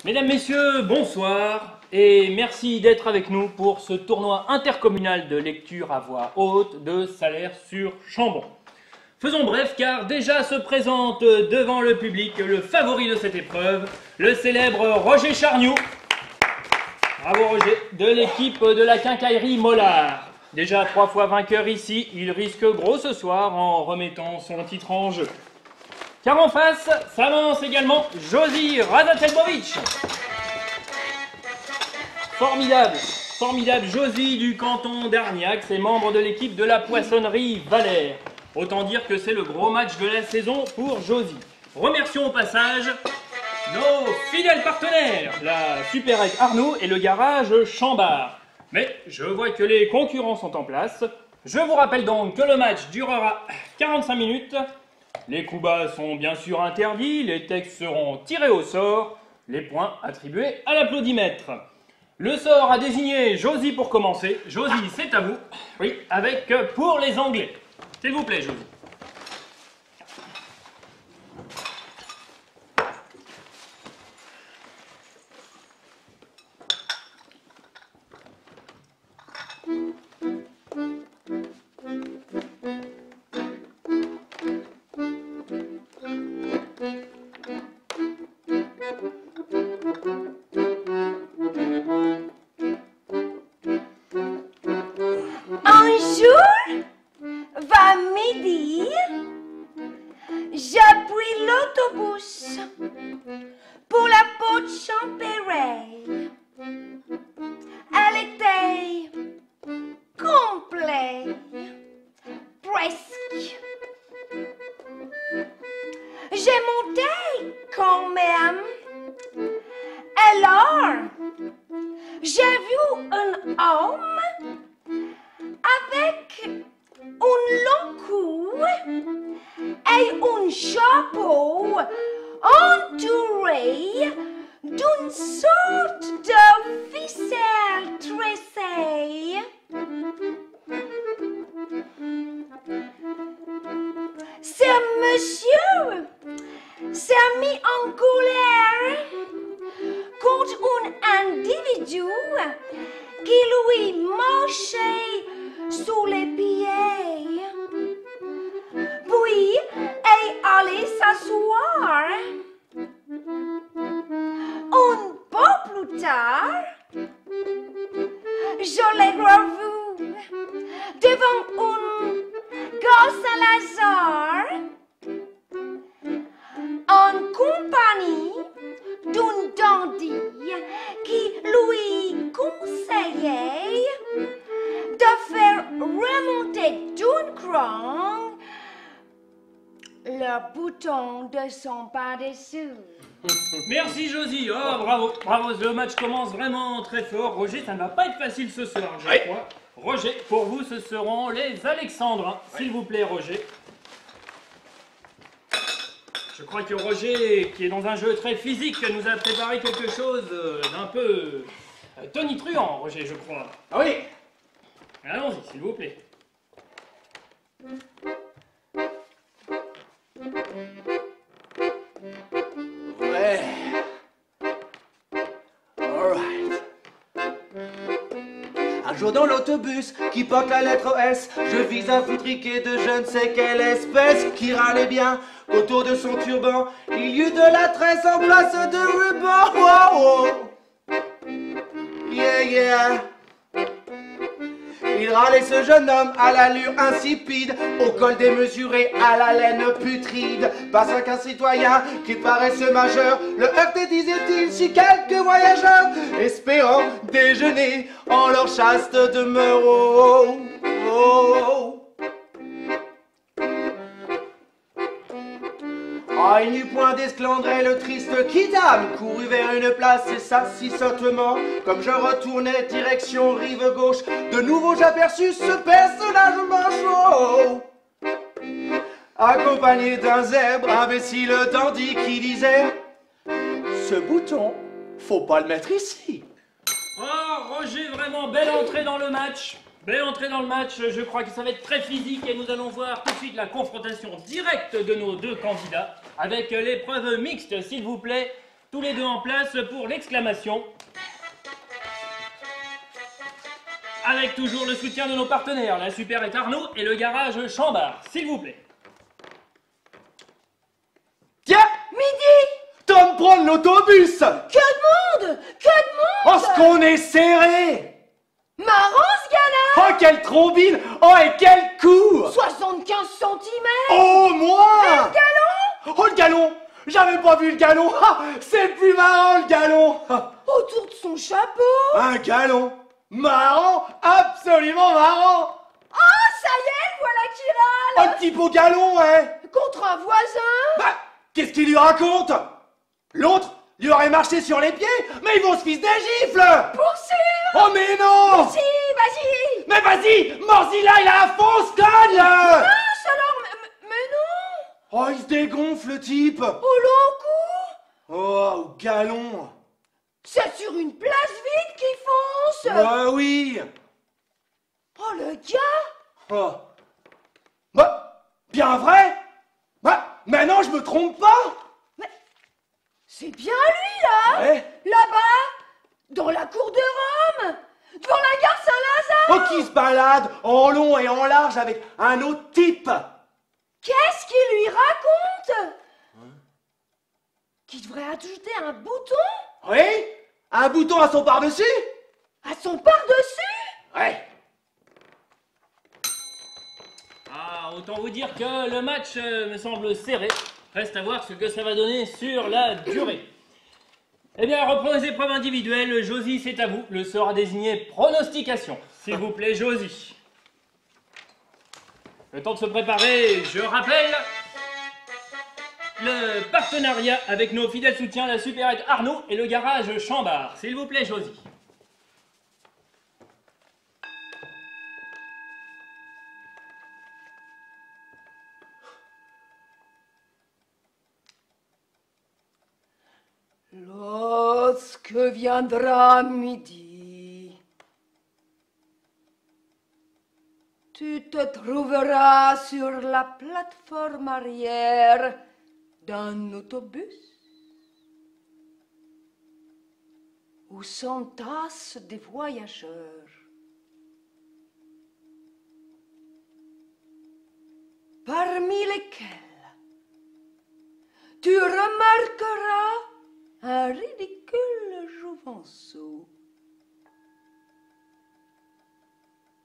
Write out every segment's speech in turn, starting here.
Mesdames, Messieurs, bonsoir et merci d'être avec nous pour ce tournoi intercommunal de lecture à voix haute de Salaire-sur-Chambon. Faisons bref car déjà se présente devant le public le favori de cette épreuve, le célèbre Roger Chargnoux. Bravo Roger, de l'équipe de la quincaillerie Mollard. Déjà 3 fois vainqueur ici, il risque gros ce soir en remettant son titre en jeu. Car en face, s'avance également Josie Razatelbovic. Formidable Josie du canton d'Arniac, c'est membre de l'équipe de la poissonnerie Valère. Autant dire que c'est le gros match de la saison pour Josie. Remercions au passage nos fidèles partenaires, la Supérette Arnaud et le garage Chambard. Mais je vois que les concurrents sont en place. Je vous rappelle donc que le match durera 45 minutes. Les coups bas sont bien sûr interdits, les textes seront tirés au sort, les points attribués à l'applaudimètre. Le sort a désigné Josie pour commencer. Josie, c'est à vous. Oui, avec pour les Anglais. S'il vous plaît, Josie. Pour la peau de Champéret, elle était complète, presque. J'ai monté quand même. Alors, j'ai vu un homme avec un long cou et un chapeau entouré d'une sorte de ficelle tressée. Ce monsieur s'est mis en colère contre un individu qui lui marchait sous les pieds. Puis est allé s'asseoir. Un peu plus tard, je l'ai revu devant un gare Saint-Lazare en compagnie d'un dandy qui lui conseillait de faire remonter d'un cran le bouton de son pas-dessus. Merci Josie, oh bravo, le match commence vraiment très fort. Roger, ça ne va pas être facile ce soir, je crois. Roger, pour vous, ce seront les Alexandrins. S'il vous plaît, Roger. Je crois que Roger, qui est dans un jeu très physique, nous a préparé quelque chose d'un peu tonitruant, Roger, je crois. Ah oui. Allons-y, s'il vous plaît. Ouais. Alright. Un jour dans l'autobus qui porte la lettre S, je vis un foutriqué de je ne sais quelle espèce qui râlait bien qu'autour de son turban, il y eut de la tresse en place de ruban. Oh, oh. Yeah, yeah. Il râlait ce jeune homme à l'allure insipide, au col démesuré, à la laine putride. Pas un qu'un citoyen qui paraissait majeur, le heurtait, disait-il, si quelques voyageurs, espérant déjeuner en leur chaste demeure. Oh, oh, oh. Ah, il n'y eut point d'esclandre, le triste quidam courut vers une place et s'assit sottement. Comme je retournais direction rive gauche, de nouveau j'aperçus ce personnage manchot, accompagné d'un zèbre imbécile dandy qui disait: ce bouton, faut pas le mettre ici. Oh, Roger, vraiment belle entrée dans le match. Belle entrée dans le match, je crois que ça va être très physique et nous allons voir tout de suite la confrontation directe de nos deux candidats avec l'épreuve mixte, s'il vous plaît. Tous les deux en place pour l'exclamation. Avec toujours le soutien de nos partenaires, la Supérette Arnaud et le garage Chambard, s'il vous plaît. Tiens, Midi! Tom prend l'autobus. Que de monde! Que de monde! Oh, ce qu'on est serré. Marrant ce gars-là! Oh, quelle trombine. Oh, et quel coup. 75 cm! Oh, moi. Le galon! Oh, le galon. J'avais pas vu le galon. Ah, c'est plus marrant, le galon. Ah, Autour de son chapeau! un galon. Marrant, absolument marrant. Ah, ça y est, le voilà qui Oh, râle! le type au galon, ouais. Contre un voisin! Bah, qu'est-ce qu'il lui raconte? L'autre lui aurait marché sur les pieds, mais ils vont se fiche des gifles. Pour sûr! Oh, mais non. Si, vas-y! Mais vas-y, Morzilla, il a la fausse cogne. Mince alors, mais non! Oh, il se dégonfle, le type. Au long cou! Oh, galon. C'est sur une place vide qu'il fonce! Bah oui. Oh, le gars! Oh. Bah, bien vrai. Bah, maintenant je me trompe pas. Mais c'est bien lui, là! Ouais. Là-bas! Dans la cour de Rome! Devant la gare Saint-Lazare! Oh, qui se balade en long et en large avec un autre type. Qu'est-ce qu'il lui raconte? Qu'il devrait ajouter un bouton Oui. Un bouton à son par-dessus. à son par-dessus? Ouais. Ah, autant vous dire que le match me semble serré. Reste à voir ce que ça va donner sur la durée. Eh bien, reprenons les épreuves individuelles. Josie, c'est à vous. Le sort à désigner pronostication. S'il vous plaît, Josie. Le temps de se préparer, je rappelle le partenariat avec nos fidèles soutiens, la Supérette Arnaud et le garage Chambard. S'il vous plaît, Josie. Lorsque viendra midi, tu te trouveras sur la plateforme arrière d'un autobus où s'entassent des voyageurs. Parmi lesquels tu remarqueras un ridicule jouvenceau,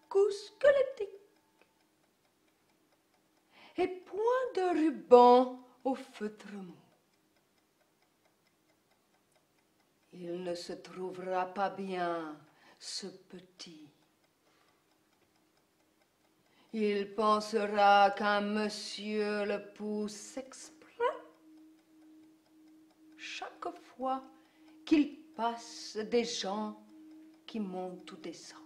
cou squelettique et point de ruban au feutre mou. Il ne se trouvera pas bien, ce petit. Il pensera qu'un monsieur le pousse exprès chaque fois qu'il passe des gens qui montent ou descendent.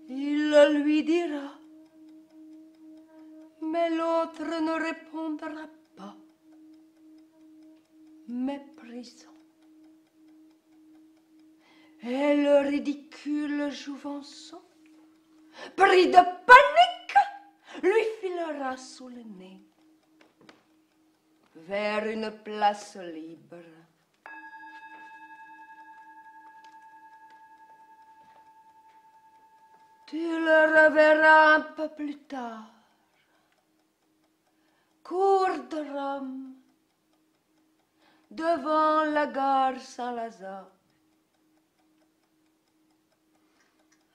Il le lui dira, mais l'autre ne répondra pas, méprisant. Et le ridicule jouvenceau, pris de panique, lui filera sous le nez vers une place libre. Tu le reverras un peu plus tard, cour de Rome, devant la gare Saint-Lazare.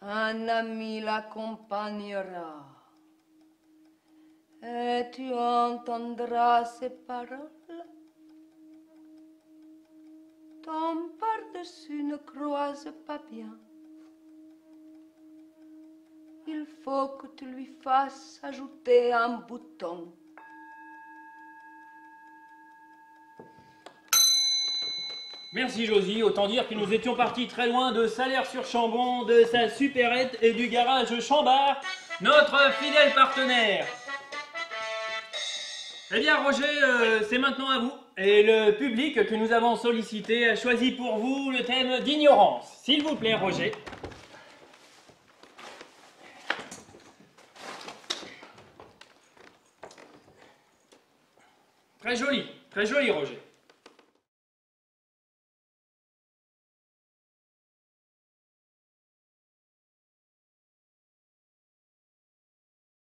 Un ami l'accompagnera et tu entendras ces paroles. Ton par-dessus ne croise pas bien. Il faut que tu lui fasses ajouter un bouton. Merci Josie, autant dire que nous étions partis très loin de Salers-sur-Chambon, de sa supérette et du garage Chambard, notre fidèle partenaire. Eh bien Roger, c'est maintenant à vous. Et le public que nous avons sollicité a choisi pour vous le thème d'ignorance. S'il vous plaît Roger. Très joli, Roger.